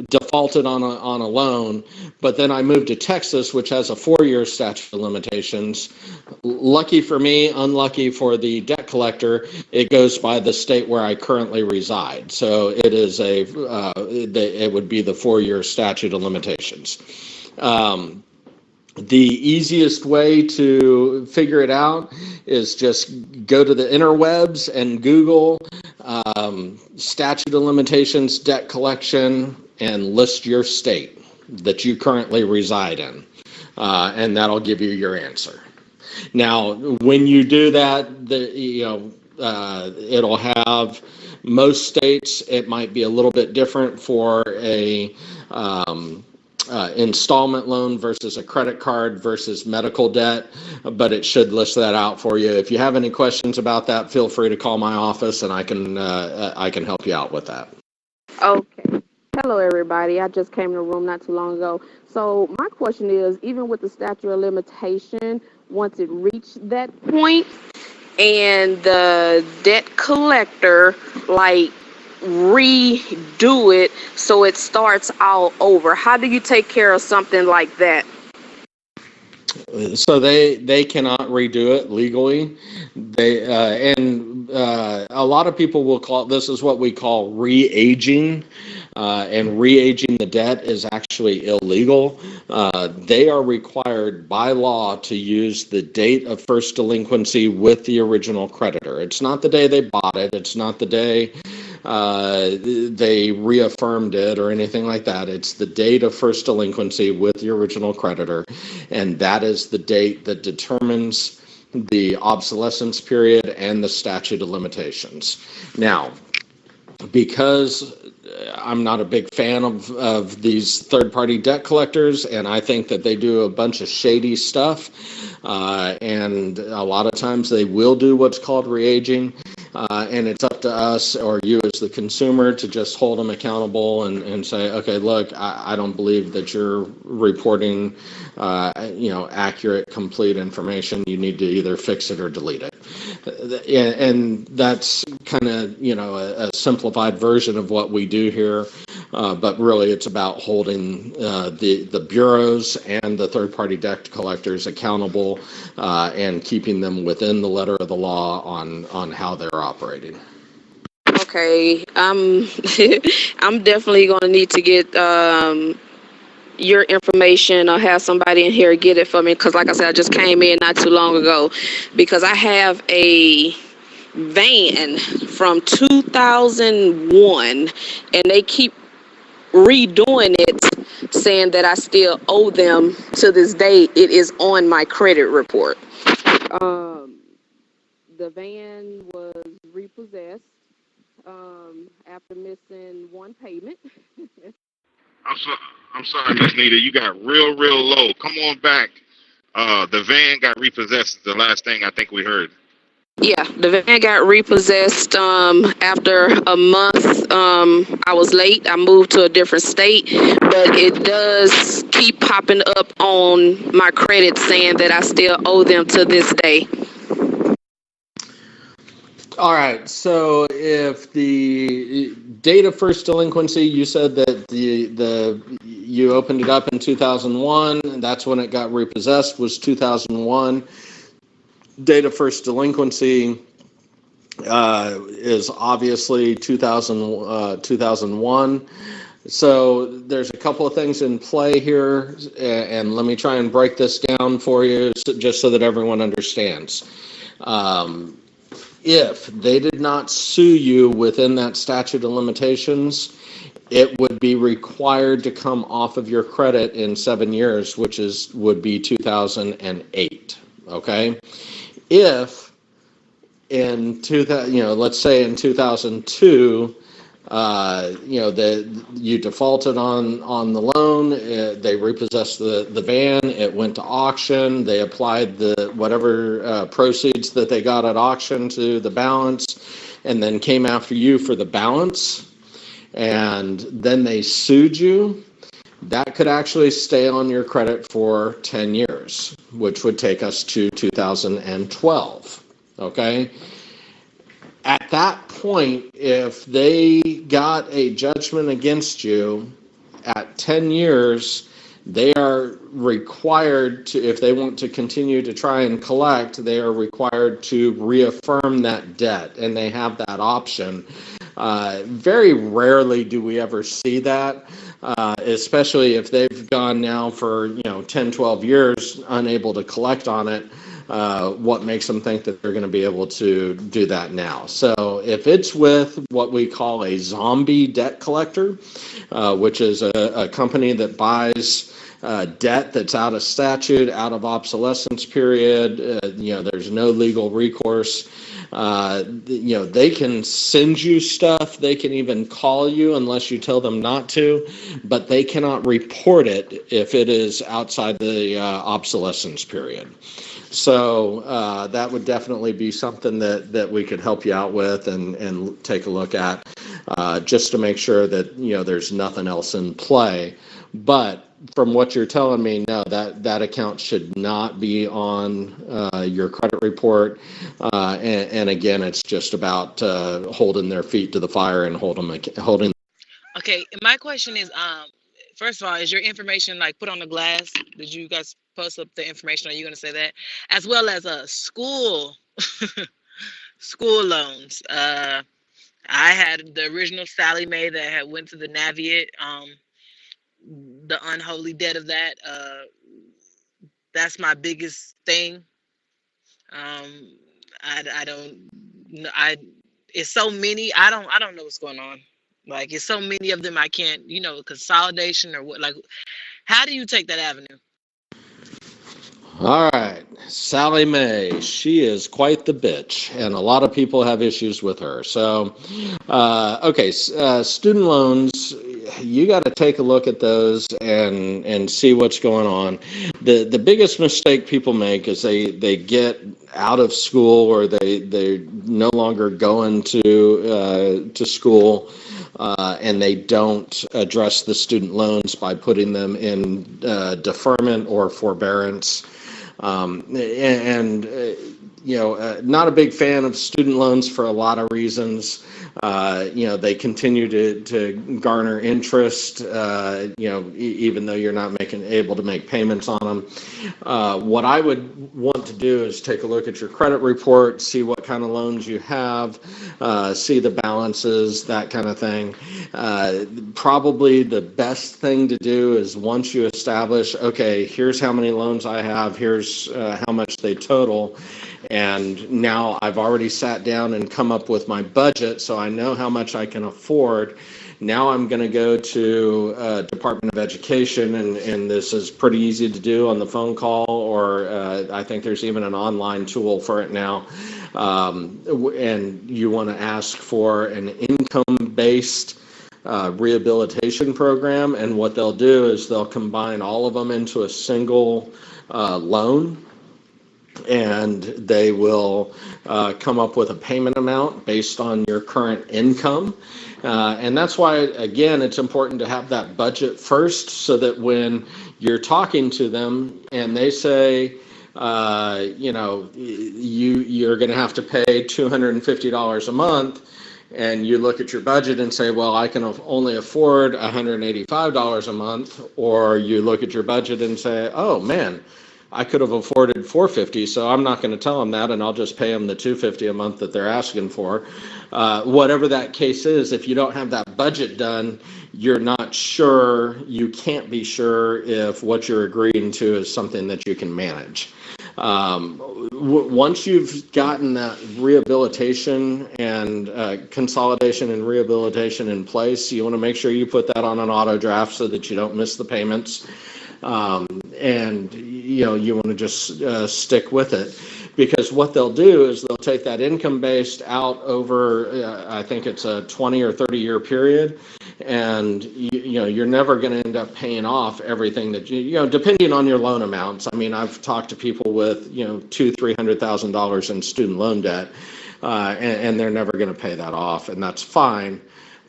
defaulted on a loan, but then I moved to Texas, which has a 4-year statute of limitations. Lucky for me, unlucky for the debt collector, it goes by the state where I currently reside. So it is it would be the 4-year statute of limitations. The easiest way to figure it out is just go to the interwebs and Google statute of limitations, debt collection, and list your state that you currently reside in, and that'll give you your answer. Now, when you do that, it'll have most states. It might be a little bit different for a installment loan versus a credit card versus medical debt, but it should list that out for you. If you have any questions about that, feel free to call my office and I can help you out with that. Okay. Hello, everybody. I just came to the room not too long ago. So my question is, even with the statute of limitation, once it reached that point and the debt collector, redo it so it starts all over, how do you take care of something like that? So they cannot redo it legally. A lot of people will call this is what we call re-aging, and re-aging the debt is actually illegal. They are required by law to use the date of first delinquency with the original creditor. It's not the day they bought it. It's not the day they reaffirmed it or anything like that. It's the date of first delinquency with the original creditor, and that is the date that determines the obsolescence period and the statute of limitations. Now, because I'm not a big fan of these third-party debt collectors, and I think that they do a bunch of shady stuff, and a lot of times they will do what's called re-aging. And it's up to us or you as the consumer to just hold them accountable and say, okay, look, I don't believe that you're reporting, accurate, complete information. You need to either fix it or delete it. And that's kind of, a simplified version of what we do here. But really, it's about holding the bureaus and the third-party debt collectors accountable and keeping them within the letter of the law on how they're operating. Okay, I'm definitely going to need to get your information or have somebody in here get it for me, because like I said, I just came in not too long ago, because I have a van from 2001 and they keep redoing it, saying that I still owe them to this day. It is on my credit report. the van was repossessed after missing one payment. I'm so, I'm sorry, Miss Nita. You got real, real low. Come on back. The van got repossessed. Is the last thing I think we heard. Yeah, the van got repossessed after a month. I was late. I moved to a different state, but it does keep popping up on my credit saying that I still owe them to this day. All right. So if the date of first delinquency, you said that you opened it up in 2001, and that's when it got repossessed, was 2001. Date of first delinquency is obviously 2001. So there's a couple of things in play here, and let me try and break this down for you just so that everyone understands. If they did not sue you within that statute of limitations, it would be required to come off of your credit in 7 years, which would be 2008. Okay, if in 2000, let's say in 2002, you defaulted on the loan, they repossessed the van, it went to auction, they applied the whatever proceeds that they got at auction to the balance, and then came after you for the balance, and then they sued you, that could actually stay on your credit for 10 years, which would take us to 2012, okay? At that point, if they got a judgment against you at 10 years, they are required to, if they want to continue to try and collect, they are required to reaffirm that debt, and they have that option. Very rarely do we ever see that, especially if they've gone now for 10, 12 years unable to collect on it. What makes them think that they're going to be able to do that now? So if it's with what we call a zombie debt collector, which is a company that buys debt that's out of statute, out of obsolescence period, there's no legal recourse. They can send you stuff. They can even call you unless you tell them not to, but they cannot report it if it is outside the obsolescence period. So that would definitely be something that we could help you out with and take a look at, just to make sure that there's nothing else in play. But from what you're telling me, no, that account should not be on your credit report. And again, it's just about holding their feet to the fire and holding. Okay, my question is, first of all, is your information like put on the glass? Did you guys post up the information? Are you going to say that? As well as school loans. I had the original Sally Mae that had went to the Naviate. The unholy debt of that. That's my biggest thing. I don't know. It's so many. I don't know what's going on. Like, it's so many of them. I can't, consolidation or what. Like, how do you take that avenue? All right, Sally Mae, she is quite the bitch, and a lot of people have issues with her. So, okay, student loans, you got to take a look at those and see what's going on. The biggest mistake people make is they get out of school, or they're no longer going to school, and they don't address the student loans by putting them in deferment or forbearance. Not a big fan of student loans for a lot of reasons. They continue to garner interest, even though you're not able to make payments on them. What I would want to do is take a look at your credit report, see what kind of loans you have, see the balances, that kind of thing. Probably the best thing to do is, once you establish, okay, here's how many loans I have, here's how much they total, and now I've already sat down and come up with my budget, so I know how much I can afford. Now I'm going to go to Department of Education, and this is pretty easy to do on the phone call, or I think there's even an online tool for it now. and you want to ask for an income-based rehabilitation program. And what they'll do is they'll combine all of them into a single loan, and they will come up with a payment amount based on your current income. And that's why, again, it's important to have that budget first, so that when you're talking to them and they say, you're going to have to pay $250 a month, and you look at your budget and say, well, I can only afford $185 a month, or you look at your budget and say, oh man, I could have afforded $450, so I'm not going to tell them that, and I'll just pay them the $250 a month that they're asking for. Whatever that case is, if you don't have that budget done, you're not sure, you can't be sure if what you're agreeing to is something that you can manage. Once you've gotten that rehabilitation and consolidation and rehabilitation in place, you want to make sure you put that on an auto draft so that you don't miss the payments. And you want to just stick with it, because what they'll do is they'll take that income based out over I think it's a 20 or 30 year period, and you're never going to end up paying off everything that depending on your loan amounts. I mean, I've talked to people with $200,000-$300,000 in student loan debt, and they're never going to pay that off, and that's fine.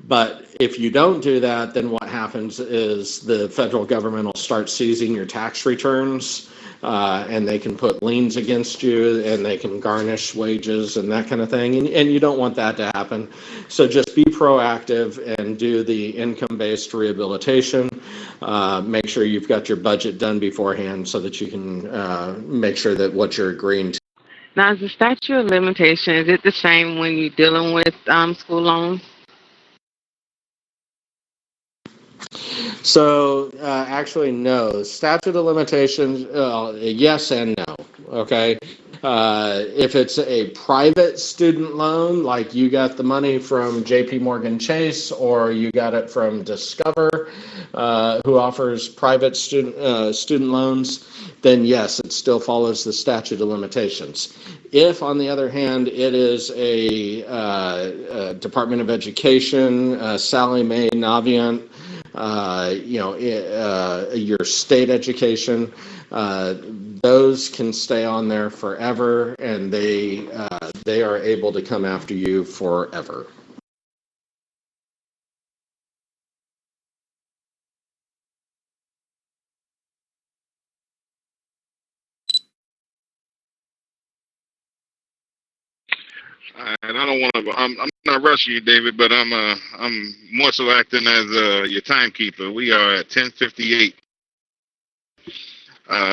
But if you don't do that, then what happens is the federal government will start seizing your tax returns, and they can put liens against you, and they can garnish wages and that kind of thing. And you don't want that to happen. So just be proactive and do the income-based rehabilitation. Make sure you've got your budget done beforehand so that you can make sure that what you're agreeing to. Now, is the statute of limitation, is it the same when you're dealing with school loans? So actually, no. Statute of limitations, yes and no. Okay. If it's a private student loan, like you got the money from J.P. Morgan Chase, or you got it from Discover, who offers private student loans, then yes, it still follows the statute of limitations. If, on the other hand, it is a Department of Education, Sallie Mae, Navient, your state education, those can stay on there forever, and they are able to come after you forever. And I don't want to. I'm not rushing you, David, but I'm more so acting as your timekeeper. We are at 10:58.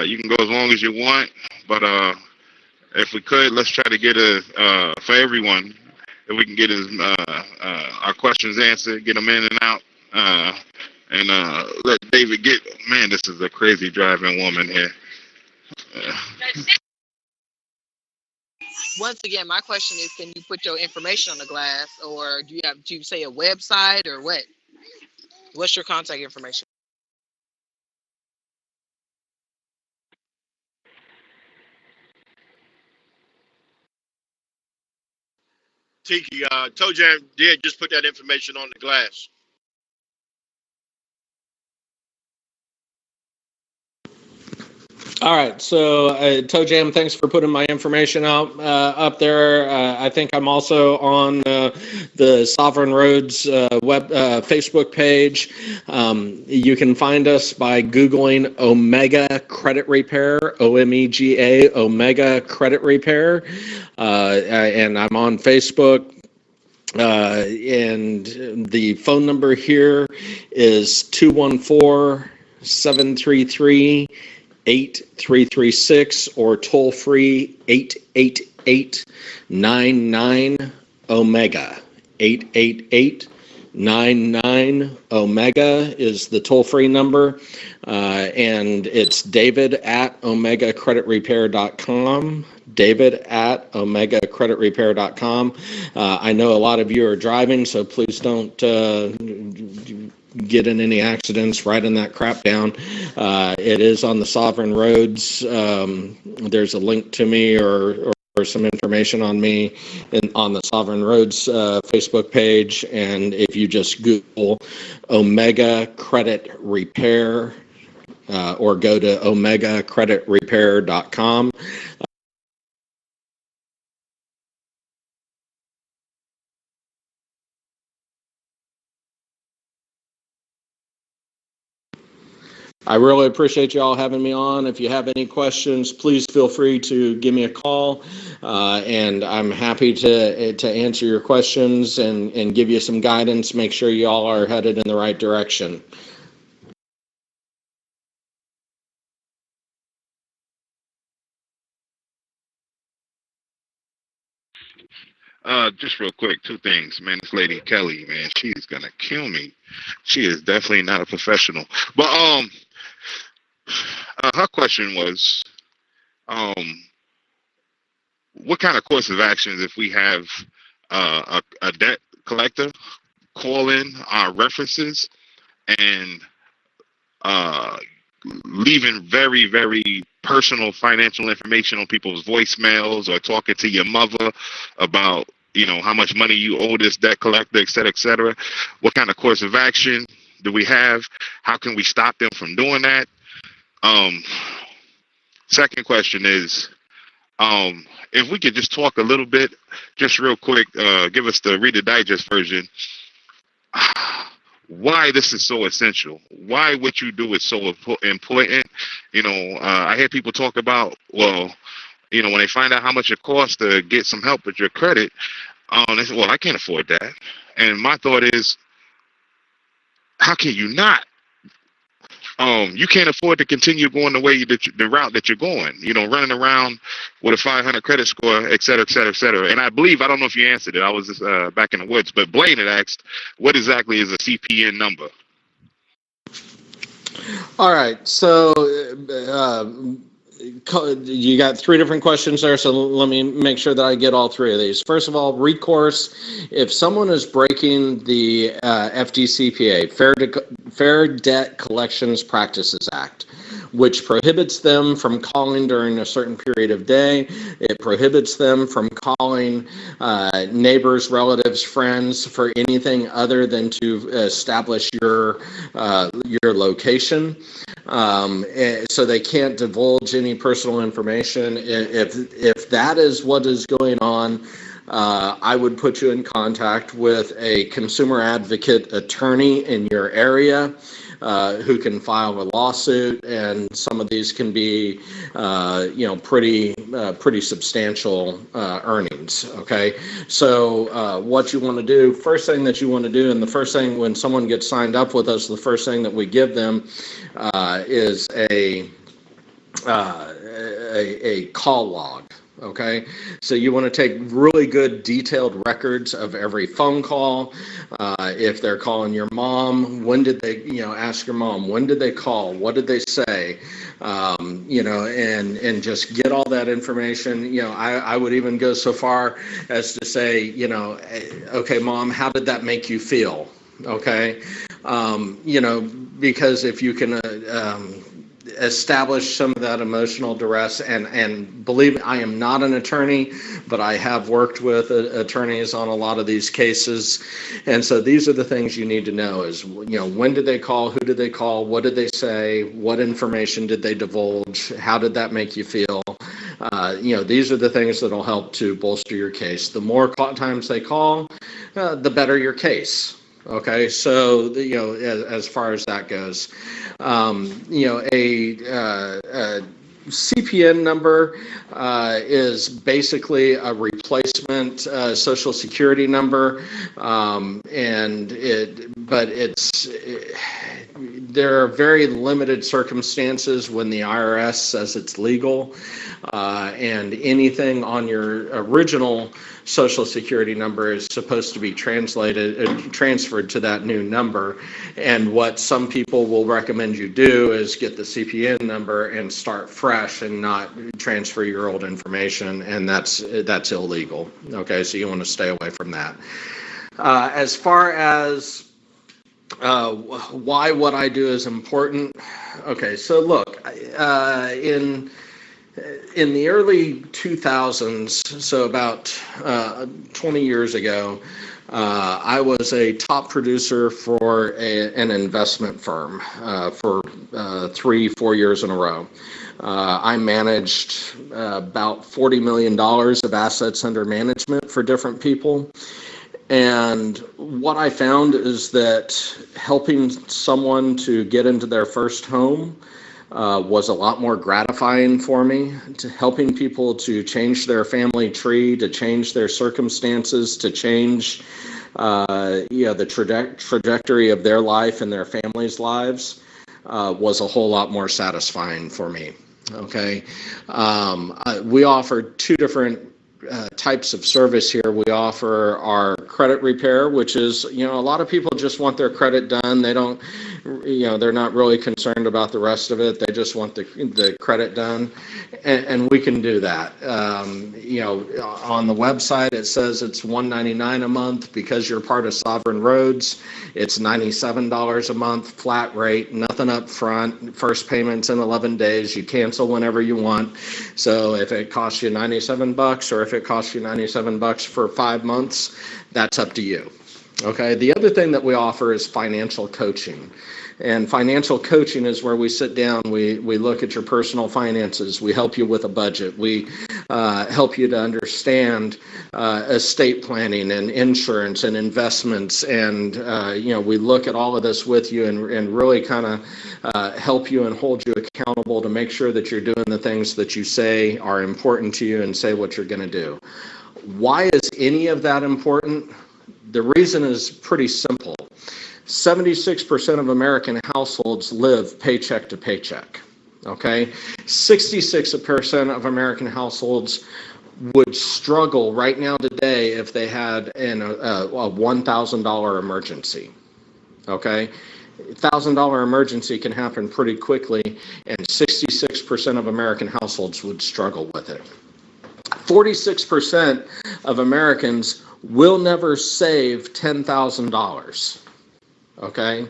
You can go as long as you want, but if we could, let's try to get for everyone. If we can get our questions answered, get them in and out, and let David get. Man, this is a crazy driving woman here. Once again, my question is, can you put your information on the glass, or do you say a website, or what? What's your contact information? Tiki, Toe Jam did just put that information on the glass. All right, so Toe Jam, thanks for putting my information up there. I think I'm also on the Sovereign Roads Facebook page. You can find us by Googling Omega Credit Repair, OMEGA, Omega Credit Repair, and I'm on Facebook. And the phone number here is 214-733-8336, or toll free 888-99-OMEGA. 888-99-OMEGA is the toll free number, and it's David@OmegaCreditRepair.com. David@OmegaCreditRepair.com. I know a lot of you are driving, so please don't get in any accidents writing that crap down. It is on the Sovereign Roads. There's a link to me or some information on me on the Sovereign Roads Facebook page. And if you just Google Omega Credit Repair or go to omegacreditrepair.com. I really appreciate you all having me on. If you have any questions, please feel free to give me a call, and I'm happy to answer your questions and give you some guidance, make sure you all are headed in the right direction. Just real quick, two things, man. This lady Kelly, man, she's gonna kill me. She is definitely not a professional. But her question was, um, what kind of course of actions if we have a debt collector call in our references and uh, leaving very, very personal financial information on people's voicemails, or talking to your mother about, how much money you owe this debt collector, et cetera, et cetera. What kind of course of action do we have? How can we stop them from doing that? Um, Second question is, if we could just talk a little bit, just real quick, give us the Reader Digest version, why this is so essential, why what you do is so important. I hear people talk about, well, when they find out how much it costs to get some help with your credit, they say, well, I can't afford that. And my thought is, how can you not? You can't afford to continue going the route that you're going, running around with a 500 credit score, et cetera, et cetera, et cetera. And I don't know if you answered it. I was just back in the woods, but Blaine had asked, what exactly is a CPN number? All right, so you got three different questions there, so let me make sure that I get all three of these. First of all, recourse. If someone is breaking the FDCPA, Fair Debt Collections Practices Act, which prohibits them from calling during a certain period of day. It prohibits them from calling neighbors, relatives, friends for anything other than to establish your location. So they can't divulge any personal information. If that is what is going on, I would put you in contact with a consumer advocate attorney in your area who can file a lawsuit, and some of these can be, pretty substantial earnings. Okay, so what you want to do, first thing that you want to do, and the first thing when someone gets signed up with us, the first thing that we give them is a call log. Okay, so you want to take really good detailed records of every phone call. If they're calling your mom, when did they, ask your mom, when did they call? What did they say? And just get all that information. I would even go so far as to say, okay, mom, how did that make you feel? Okay, because if you can establish some of that emotional duress, and believe me, I am not an attorney, but I have worked with attorneys on a lot of these cases, and so these are the things you need to know is, when did they call, who did they call, what did they say, what information did they divulge, how did that make you feel? These are the things that will help to bolster your case. The more times they call, the better your case. Okay, so as far as that goes, a CPN number is basically a replacement social security number, there are very limited circumstances when the IRS says it's legal, and anything on your original social security number is supposed to be transferred to that new number. And what some people will recommend you do is get the CPN number and start fresh and not transfer your old information, and that's illegal. Okay, so you want to stay away from that. As far as why what I do is important. Okay, so look, in In the early 2000s, so about 20 years ago, I was a top producer for an investment firm for 3, 4 years in a row. I managed about $40 million of assets under management for different people. And what I found is that helping someone to get into their first home was a lot more gratifying for me, to helping people to change their family tree, to change their circumstances, to change the trajectory of their life and their family's lives was a whole lot more satisfying for me. Okay. We offer two different types of service here. We offer our credit repair, which is, a lot of people just want their credit done. They don't, they're not really concerned about the rest of it. They just want the credit done, and we can do that. On the website it says it's $199 a month. Because you're part of Sovereign Roads, it's $97 a month, flat rate, nothing up front. First payment's in 11 days. You cancel whenever you want. So if it costs you $97 or if it costs you $97 for 5 months, that's up to you. Okay. The other thing that we offer is financial coaching. And financial coaching is where we sit down, we look at your personal finances, we help you with a budget, we help you to understand estate planning and insurance and investments, and we look at all of this with you and really kind of help you and hold you accountable to make sure that you're doing the things that you say are important to you and say what you're going to do. Why is any of that important? The reason is pretty simple. 76% of American households live paycheck to paycheck. Okay? 66% of American households would struggle right now today if they had a $1,000 emergency. Okay? $1,000 emergency can happen pretty quickly, and 66% of American households would struggle with it. 46% of Americans will never save $10,000. Okay?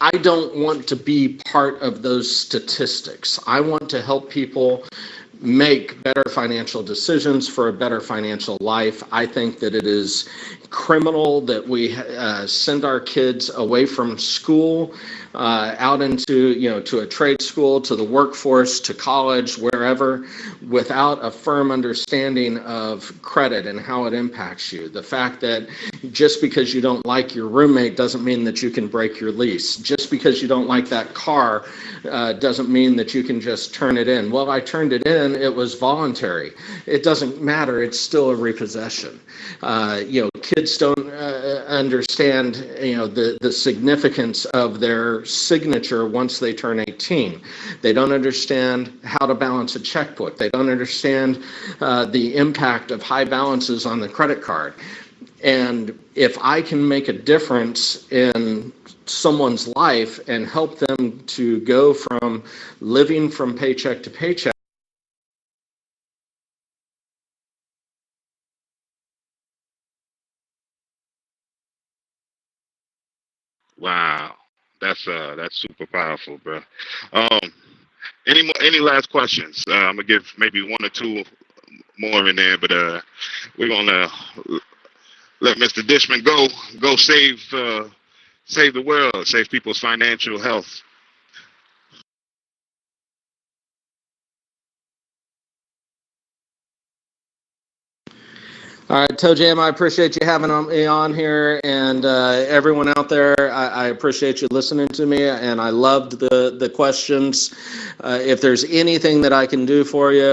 I don't want to be part of those statistics. I want to help people make better financial decisions for a better financial life. I think that it is criminal that we send our kids away from school out into, to a trade school, to the workforce, to college, wherever, without a firm understanding of credit and how it impacts you. The fact that just because you don't like your roommate doesn't mean that you can break your lease. Just because you don't like that car doesn't mean that you can just turn it in. Well, I turned it in, it was voluntary. It doesn't matter, it's still a repossession. Kids don't understand, the significance of their signature once they turn 18. They don't understand how to balance a checkbook. They don't understand the impact of high balances on the credit card. And if I can make a difference in someone's life and help them to go from living from paycheck to paycheck, Wow, that's super powerful, bro. Um, any last questions? I'm gonna give maybe one or two more in there, but we're gonna let Mr. Dishman go save the world, save people's financial health. all right, Toe Jam, I appreciate you having me on here, and everyone out there, I appreciate you listening to me, and I loved the questions. If there's anything that I can do for you,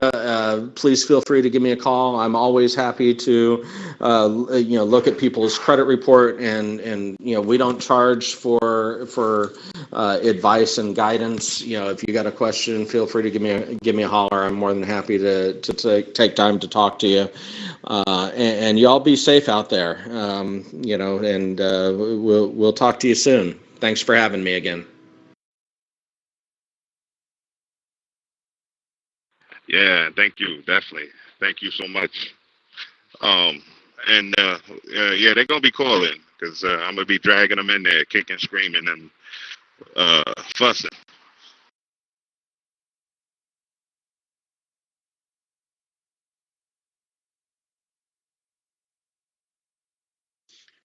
please feel free to give me a call. I'm always happy to, look at people's credit report, and we don't charge for advice and guidance. If you got a question, feel free to give me a holler. I'm more than happy to take time to talk to you. And y'all be safe out there, and we'll talk to you soon. Thanks for having me again. Yeah, thank you, definitely. Thank you so much. Yeah, they're gonna be calling because I'm gonna be dragging them in there, kicking, screaming, and fussing.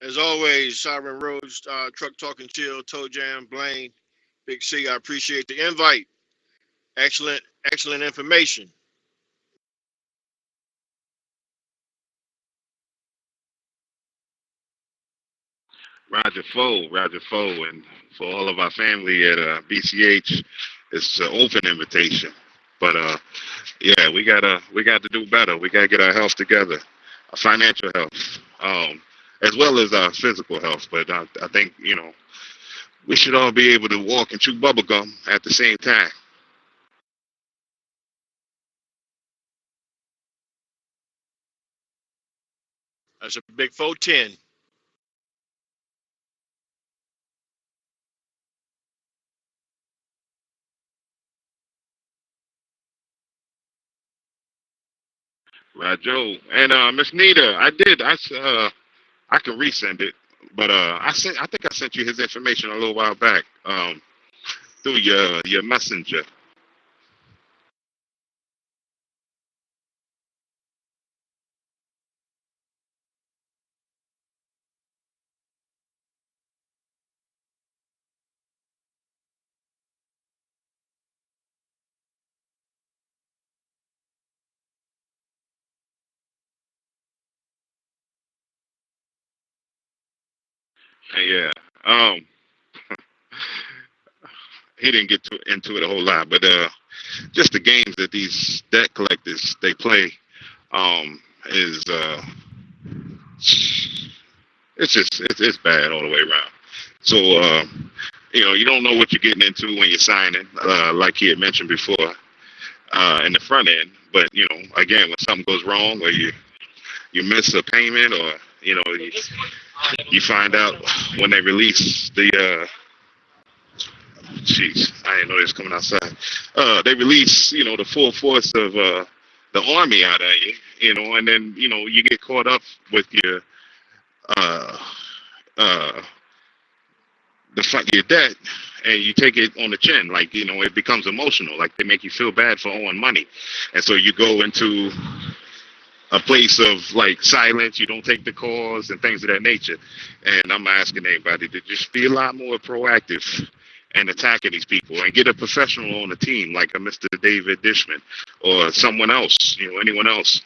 As always, Siren Roads, Truck Talking Chill, Toe Jam, Blaine, Big C. I appreciate the invite. Excellent, excellent information. Roger Foe, and for all of our family at BCH, it's an open invitation. But yeah, we got to do better. We got to get our health together, our financial health, as well as our physical health. But I think we should all be able to walk and chew bubble gum at the same time. That's a big 410. Joe and Miss Nita, I can resend it, but I think I sent you his information a little while back through your messenger. And yeah, um, he didn't get into it a whole lot, but just the games that these debt collectors they play is it's bad all the way around. So you don't know what you're getting into when you're signing, like he had mentioned before in the front end. But again, when something goes wrong, or you miss a payment, or you find out when they release the jeez, I didn't know this coming outside. They release, the full force of the army out of you, and then you get caught up with your uh, uh, your debt, and you take it on the chin, like it becomes emotional, like they make you feel bad for owing money, and so you go into a place of like silence. You don't take the calls and things of that nature. And I'm asking everybody to just be a lot more proactive and attacking these people and get a professional on the team, like a Mr. David Dishman or someone else, anyone else.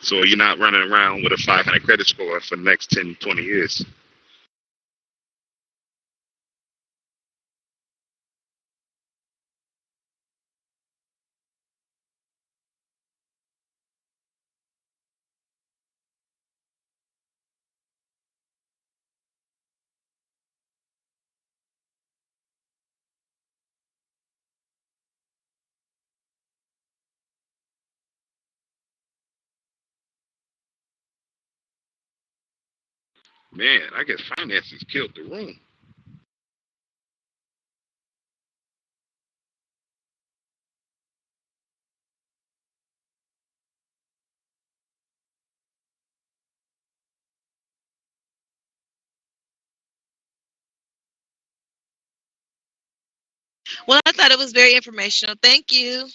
So you're not running around with a 500 credit score for the next 10, 20 years. Man, I guess finances killed the room. Well, I thought it was very informational. Thank you.